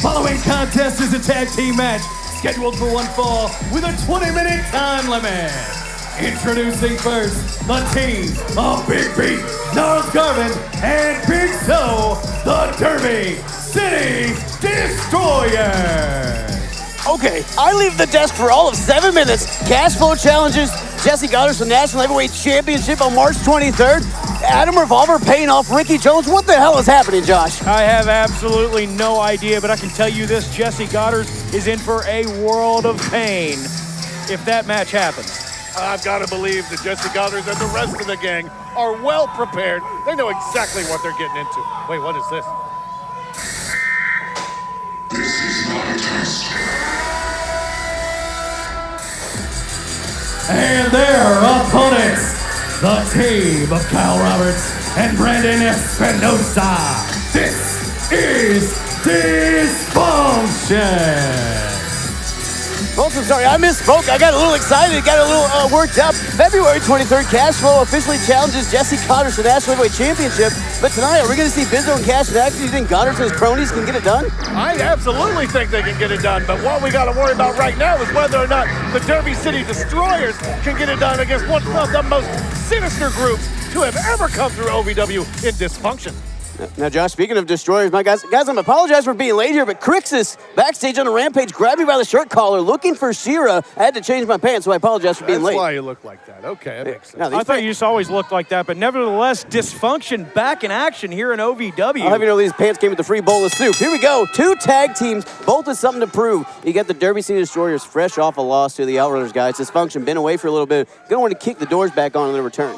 following contest is a tag team match scheduled for one fall with a 20-minute time limit. Introducing first the team of Big B, Gnarls Garvin, and Big So, the Derby City Destroyers. Okay, I leave the desk for all of 7 minutes. Cash flow challenges Jesse Goddard for National Heavyweight Championship on March 23rd. Adam Revolver paying off Ricky Jones. What the hell is happening, Josh? I have absolutely no idea, but I can tell you this, Jesse Goddard is in for a world of pain if that match happens. I've got to believe that Jesse Goddard and the rest of the gang are well prepared. They know exactly what they're getting into. Wait, what is this? This is not a test. And their opponents, the team of Kyle Roberts and Brandon Espinosa. This is Dysfunction. Folks, I'm sorry, I misspoke. I got a little excited, got a little worked up. February 23rd, Cash Flow officially challenges Jesse Goddard for the National Heavyweight Championship. But tonight, are we going to see Bizzo and Cash in action? Do you think Goddard and his cronies can get it done? I absolutely think they can get it done, but what we got to worry about right now is whether or not the Derby City Destroyers can get it done against one of the most sinister groups to have ever come through OVW in Dysfunction. Now, Josh, speaking of Destroyers, my guys, I'm apologize for being late here, but Crixus, backstage on a Rampage, grabbed me by the shirt collar looking for Shira. I had to change my pants, so I apologize for being late. That's why you look like that. Okay, that makes sense. I thought you just always looked like that, but nevertheless, Dysfunction back in action here in OVW. I'll have you know these pants came with the free bowl of soup. Here we go. 2 tag teams, both with something to prove. You got the Derby City Destroyers fresh off a loss to the Outrunners, guys. Dysfunction been away for a little bit. Gonna want to kick the doors back on their return.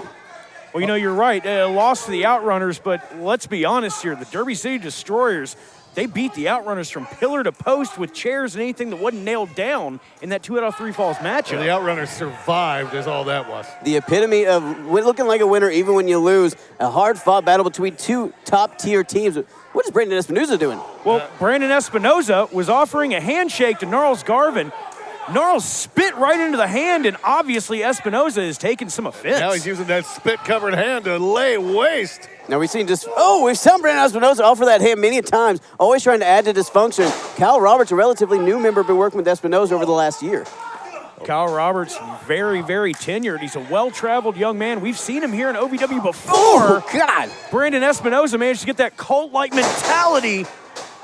Well, you know, you're right. Lost to the Outrunners, but let's be honest here. The Derby City Destroyers, they beat the Outrunners from pillar to post with chairs and anything that wasn't nailed down in that 2 out of 3 falls matchup. And the Outrunners survived is all that was. The epitome of looking like a winner even when you lose. A hard-fought battle between 2 top-tier teams. What is Brandon Espinosa doing? Well, Brandon Espinosa was offering a handshake to Gnarls Garvin. Gnarls spit right into the hand, and obviously Espinosa is taking some offense. Now he's using that spit-covered hand to lay waste. Now we've seen we've seen Brandon Espinosa offer that hand many times, always trying to add to Dysfunction. Kyle Roberts, a relatively new member, been working with Espinosa over the last year. Kyle Roberts, very, very tenured. He's a well-traveled young man. We've seen him here in OVW before. Oh, God. Brandon Espinosa managed to get that cult-like mentality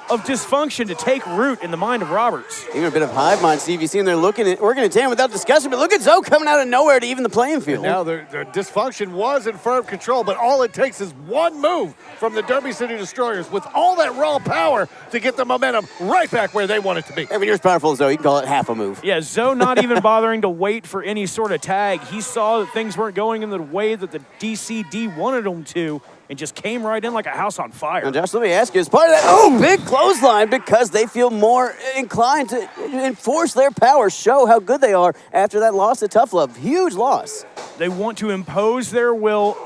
of Dysfunction to take root in the mind of Roberts. Even a bit of hive mind, Steve. You see him there working in tandem without discussion, but look at Zoe coming out of nowhere to even the playing field. And now their Dysfunction was in firm control, but all it takes is one move from the Derby City Destroyers with all that raw power to get the momentum right back where they want it to be. I mean, you're as powerful as Zoe. You can call it half a move. Yeah, Zoe not even bothering to wait for any sort of tag. He saw that things weren't going in the way that the DCD wanted them to, and just came right in like a house on fire. Now, Josh, let me ask you, as part of that, big clothesline, because they feel more inclined to enforce their power, show how good they are after that loss to Tough Love. Huge loss. They want to impose their will.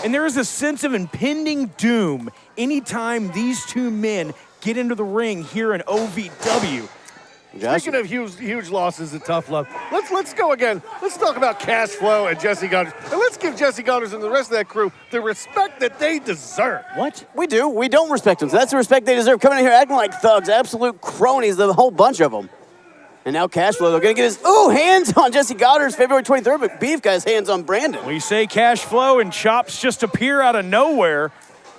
And there is a sense of impending doom anytime these 2 men get into the ring here in OVW. Josh, Speaking of huge losses at Tough Love, let's go again. Let's talk about Cash Flow and Jesse Goddard. And let's give Jesse Goddard and the rest of that crew the respect that they deserve. What? We do. We don't respect them. So that's the respect they deserve. Coming in here acting like thugs, absolute cronies, the whole bunch of them. And now Cash Flow, they're going to get his, hands on Jesse Goddard's February 23rd, but Beef got his hands on Brandon. Well, you say Cash Flow and chops just appear out of nowhere.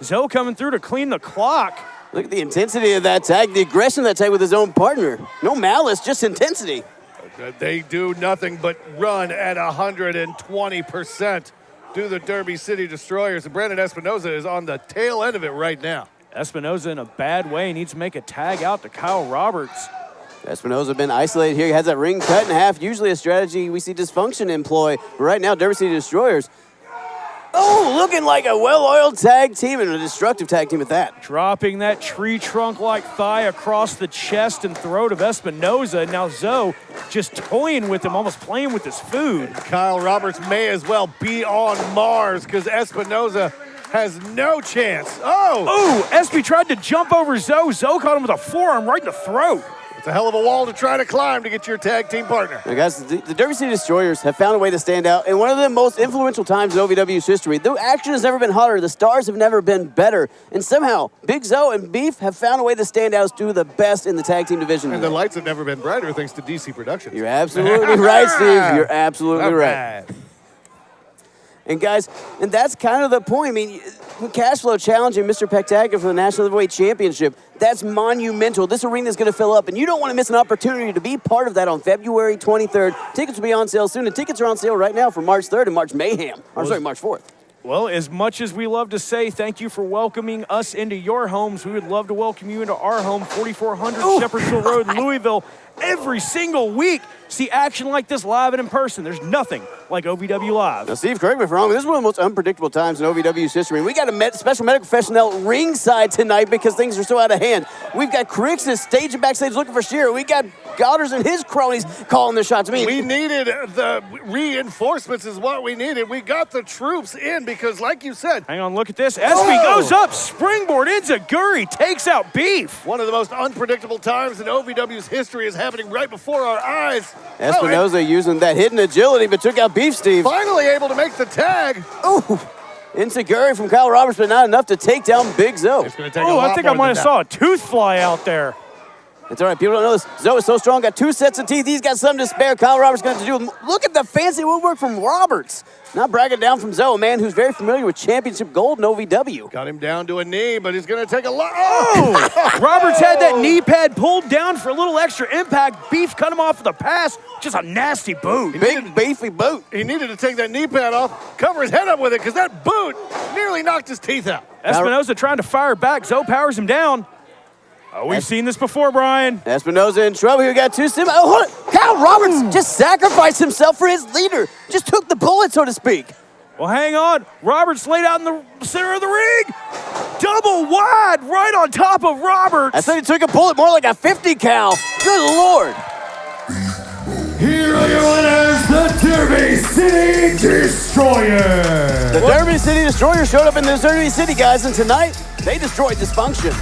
Zoe coming through to clean the clock. Look at the intensity of that tag, the aggression of that tag with his own partner. No malice, just intensity. They do nothing but run at 120%. Do the Derby City Destroyers. And Brandon Espinosa is on the tail end of it right now. Espinosa in a bad way needs to make a tag out to Kyle Roberts. Espinosa been isolated here. He has that ring cut in half. Usually a strategy we see Dysfunction employ. But right now, Derby City Destroyers, looking like a well-oiled tag team and a destructive tag team at that. Dropping that tree trunk-like thigh across the chest and throat of Espinosa. Now Zoe just toying with him, almost playing with his food. Kyle Roberts may as well be on Mars because Espinosa has no chance. Espy tried to jump over Zoe. Zoe caught him with a forearm right in the throat. It's a hell of a wall to try to climb to get your tag team partner. Now, guys, the Derby City Destroyers have found a way to stand out in one of the most influential times in OVW's history. The action has never been hotter, the stars have never been better, and somehow Big Zoe and Beef have found a way to stand out as two of the best in the tag team division. And the lights have never been brighter thanks to DC Productions. You're absolutely right, Steve. You're absolutely right. And guys, and that's kind of the point. I mean, Cashflow challenging Mr. Pectacular for the National Heavyweight Championship. That's monumental. This arena is going to fill up, and you don't want to miss an opportunity to be part of that on February 23rd. Tickets will be on sale soon, and tickets are on sale right now for March 3rd and March Mayhem. March 4th. Well, as much as we love to say thank you for welcoming us into your homes, we would love to welcome you into our home, 4400 Shepherdsville Road, Louisville, every single week. See action like this live and in person. There's nothing like OVW Live. Now, Steve, correct me if I'm wrong, but this is one of the most unpredictable times in OVW's history. We got a special medical professional ringside tonight because things are so out of hand. We've got Crixus stage and backstage looking for Shearer. We got Goddard and his cronies calling the shots. I mean, we needed the reinforcements is what we needed. We got the troops in because, like you said. Hang on, look at this. Espy goes up, springboard, Enziguri takes out Beef. One of the most unpredictable times in OVW's history is happening right before our eyes. Espinoza using that hidden agility, but took out Beef, Steve. Finally able to make the tag. Ooh. Enziguri from Kyle Roberts, but not enough to take down Big Zoe. Oh, I think I might have saw a tooth fly out there. It's all right. People don't know this. Zoe is so strong, got 2 sets of teeth. He's got something to spare. Kyle Roberts going to have to do. Look at the fancy woodwork from Roberts. Not bragging down from Zoe, a man who's very familiar with championship gold in OVW. Got him down to a knee, but he's going to take a lot. Oh! Roberts had that knee pad pulled down for a little extra impact. Beef cut him off with a pass. Just a nasty boot. Big, beefy boot. He needed to take that knee pad off, cover his head up with it, because that boot nearly knocked his teeth out. Espinoza trying to fire back. Zoe powers him down. Oh, we've seen this before, Brian. Espinoza in trouble. We got 2 sim. Oh, hold it. Kyle Roberts just sacrificed himself for his leader. Just took the bullet, so to speak. Well, hang on. Roberts laid out in the center of the ring. Double wide right on top of Roberts. I said he took a bullet more like a 50 cal. Good Lord. Here are your winners, the Derby City Destroyers. The Derby City Destroyers showed up in the Derby City, guys, and tonight they destroyed Dysfunction.